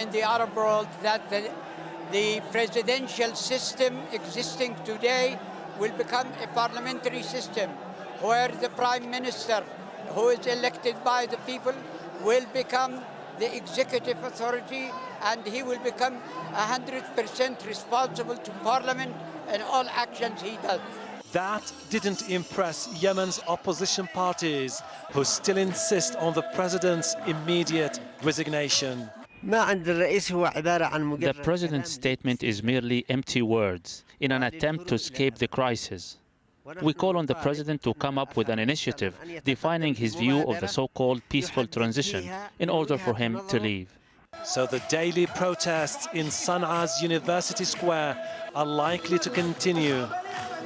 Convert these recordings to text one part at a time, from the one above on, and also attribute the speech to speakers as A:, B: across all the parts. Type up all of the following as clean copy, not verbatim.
A: in the Arab world that the presidential system existing today will become a parliamentary system where the prime minister, who is elected by the people, will become the executive authority, and he will become 100% responsible to parliament and all actions he does.
B: That didn't impress Yemen's opposition parties, who still insist on the president's immediate resignation.
C: The president's statement is merely empty words in an attempt to escape the crisis. We call on the president to come up with an initiative defining his view of the so-called peaceful transition in order for him to leave.
B: So the daily protests in Sanaa's University Square are likely to continue.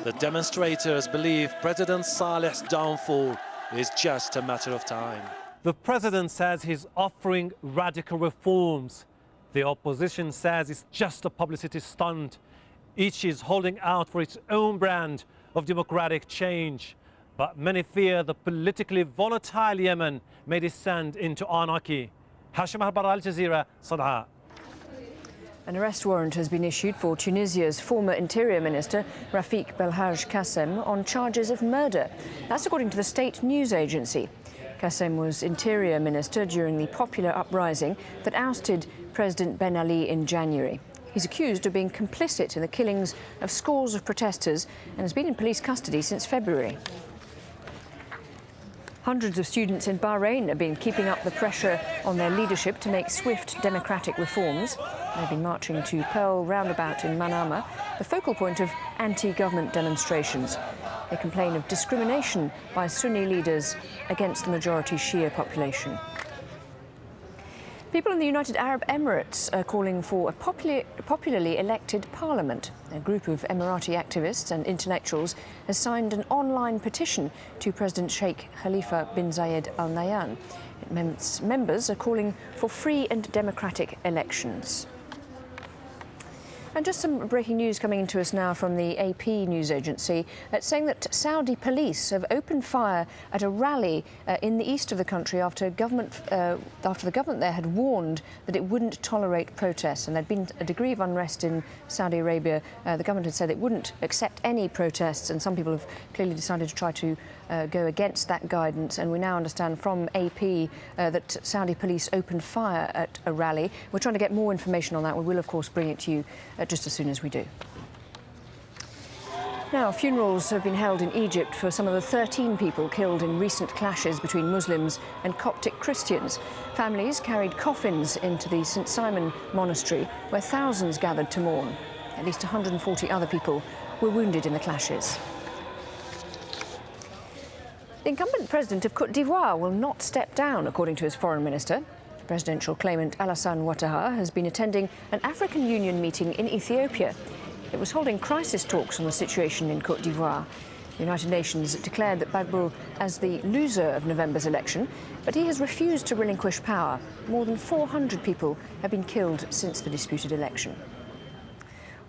B: The demonstrators believe President Saleh's downfall is just a matter of time. The president says he's offering radical reforms. The opposition says it's just a publicity stunt. Each is holding out for its own brand of democratic change. But many fear the politically volatile Yemen may descend into anarchy. Hashim Al Jazeera, Sana'a.
D: An arrest warrant has been issued for Tunisia's former Interior Minister, Rafik Belhaj Kassem, on charges of murder. That's according to the state news agency. Kassem was Interior Minister during the popular uprising that ousted President Ben Ali in January. He's accused of being complicit in the killings of scores of protesters and has been in police custody since February. Hundreds of students in Bahrain have been keeping up the pressure on their leadership to make swift democratic reforms. They've been marching to Pearl Roundabout in Manama, the focal point of anti-government demonstrations. They complain of discrimination by Sunni leaders against the majority Shia population. People in the United Arab Emirates are calling for a popularly elected parliament. A group of Emirati activists and intellectuals has signed an online petition to President Sheikh Khalifa bin Zayed Al Nahyan. Members are calling for free and democratic elections. And just some breaking news coming into us now from the AP news agency, saying that Saudi police have opened fire at a rally in the east of the country after the government there had warned that it wouldn't tolerate protests. And there'd been a degree of unrest in Saudi Arabia. The government had said it wouldn't accept any protests, and some people have clearly decided to try to go against that guidance. And we now understand from AP that Saudi police opened fire at a rally. We're trying to get more information on that. We will, of course, bring it to you just as soon as we do. Now, funerals have been held in Egypt for some of the 13 people killed in recent clashes between Muslims and Coptic Christians. Families carried coffins into the St. Simon Monastery, where thousands gathered to mourn. At least 140 other people were wounded in the clashes. The incumbent president of Côte d'Ivoire will not step down, according to his foreign minister. Presidential claimant Alassane Ouattara has been attending an African Union meeting in Ethiopia. It was holding crisis talks on the situation in Côte d'Ivoire. The United Nations declared that Gbagbo as the loser of November's election, but he has refused to relinquish power. More than 400 people have been killed since the disputed election.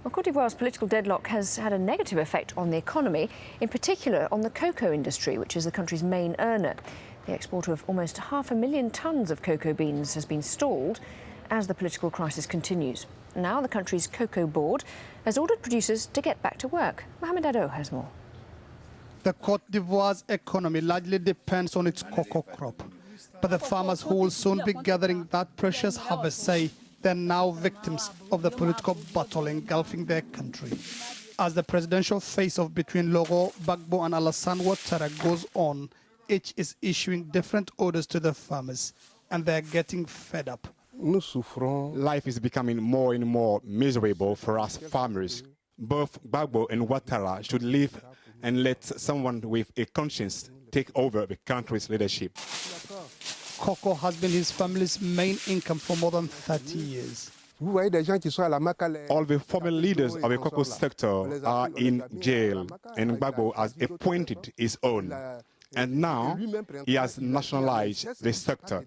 D: Well, Côte d'Ivoire's political deadlock has had a negative effect on the economy, in particular on the cocoa industry, which is the country's main earner. The export of almost 500,000 tonnes of cocoa beans has been stalled as the political crisis continues. Now the country's cocoa board has ordered producers to get back to work. Mohamed Ado has more.
E: The Côte d'Ivoire's economy largely depends on its cocoa crop. But the farmers who will soon be gathering that precious harvest say they're now victims of the political battle engulfing their country. As the presidential face-off between Laurent Gbagbo and Alassane Ouattara goes on, each is issuing different orders to the farmers, and they're getting fed up.
F: Life is becoming more and more miserable for us farmers. Both Gbagbo and Ouattara should leave and let someone with a conscience take over the country's leadership.
E: Cocoa has been his family's main income for more than 30 years.
F: All the former leaders of the cocoa sector are in jail, and Gbagbo has appointed his own. And now he has nationalized the sector.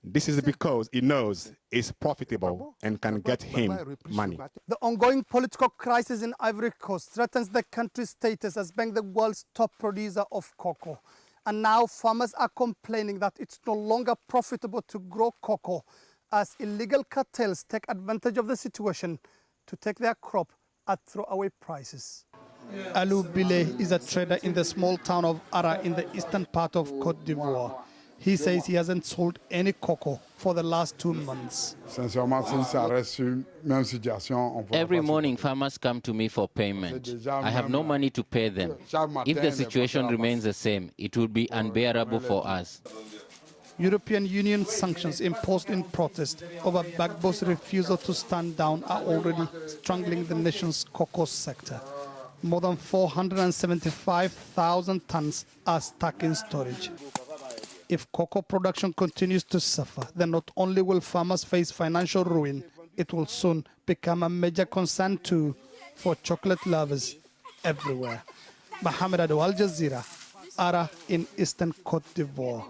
F: This is because he knows it's profitable and can get him money.
E: The ongoing political crisis in Ivory Coast threatens the country's status as being the world's top producer of cocoa. And now farmers are complaining that it's no longer profitable to grow cocoa as illegal cartels take advantage of the situation to take their crop at throwaway prices. Alou Bile is a trader in the small town of Ara in the eastern part of Côte d'Ivoire. He says he hasn't sold any cocoa for the last 2 months.
G: Every morning, farmers come to me for payment. I have no money to pay them. If the situation remains the same, it will be unbearable for us.
E: European Union sanctions imposed in protest over Gbagbo's refusal to stand down are already strangling the nation's cocoa sector. More than 475,000 tons are stuck in storage. If cocoa production continues to suffer, then not only will farmers face financial ruin, it will soon become a major concern too for chocolate lovers everywhere. Mohamed Ado, AlJazeera, Ara in eastern Côte d'Ivoire.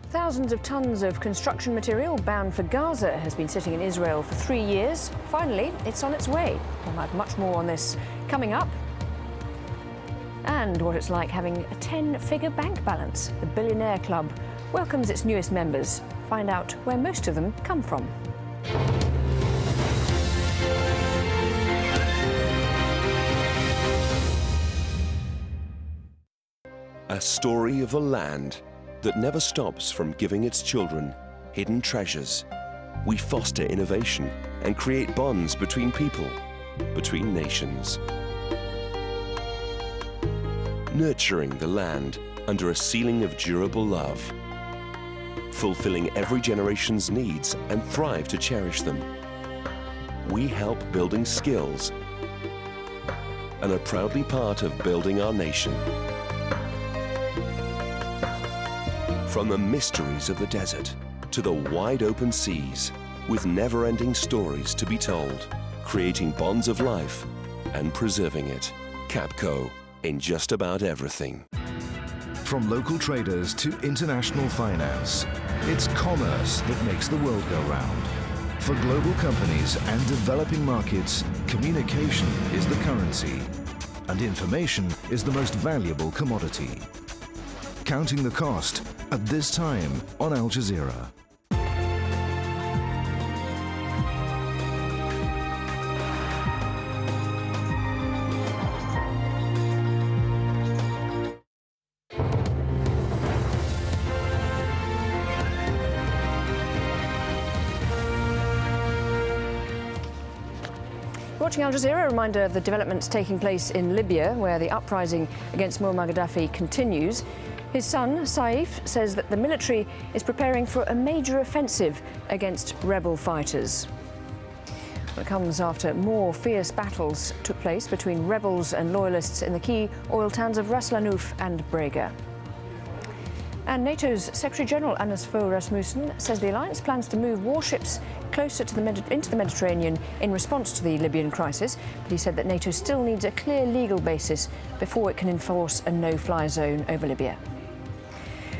D: Thousands of tons of construction material bound for Gaza has been sitting in Israel for 3 years. Finally, it's on its way. We'll have much more on this coming up. And what it's like having a 10-figure bank balance. The Billionaire Club welcomes its newest members. Find out where most of them come from.
H: A story of a land that never stops from giving its children hidden treasures. We foster innovation and create bonds between people, between nations. Nurturing the land under a ceiling of durable love. Fulfilling every generation's needs and thrive to cherish them. We help building skills and are proudly part of building our nation. From the mysteries of the desert to the wide open seas, with never-ending stories to be told, creating bonds of life and preserving it. Capco, in just about everything.
I: From local traders to international finance, it's commerce that makes the world go round. For global companies and developing markets, communication is the currency, and information is the most valuable commodity. Counting the cost at this time on AlJazeera.
D: Watching Al Jazeera, a reminder of the developments taking place in Libya, where the uprising against Muammar Gaddafi continues. His son, Saif, says that the military is preparing for a major offensive against rebel fighters. It comes after more fierce battles took place between rebels and loyalists in the key oil towns of Ras Lanouf and Brega. And NATO's Secretary-General Anders Fogh Rasmussen says the alliance plans to move warships closer to into the Mediterranean in response to the Libyan crisis, but he said that NATO still needs a clear legal basis before it can enforce a no-fly zone over Libya.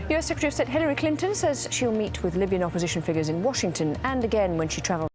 D: US Secretary of State Hillary Clinton says she'll meet with Libyan opposition figures in Washington and again when she travels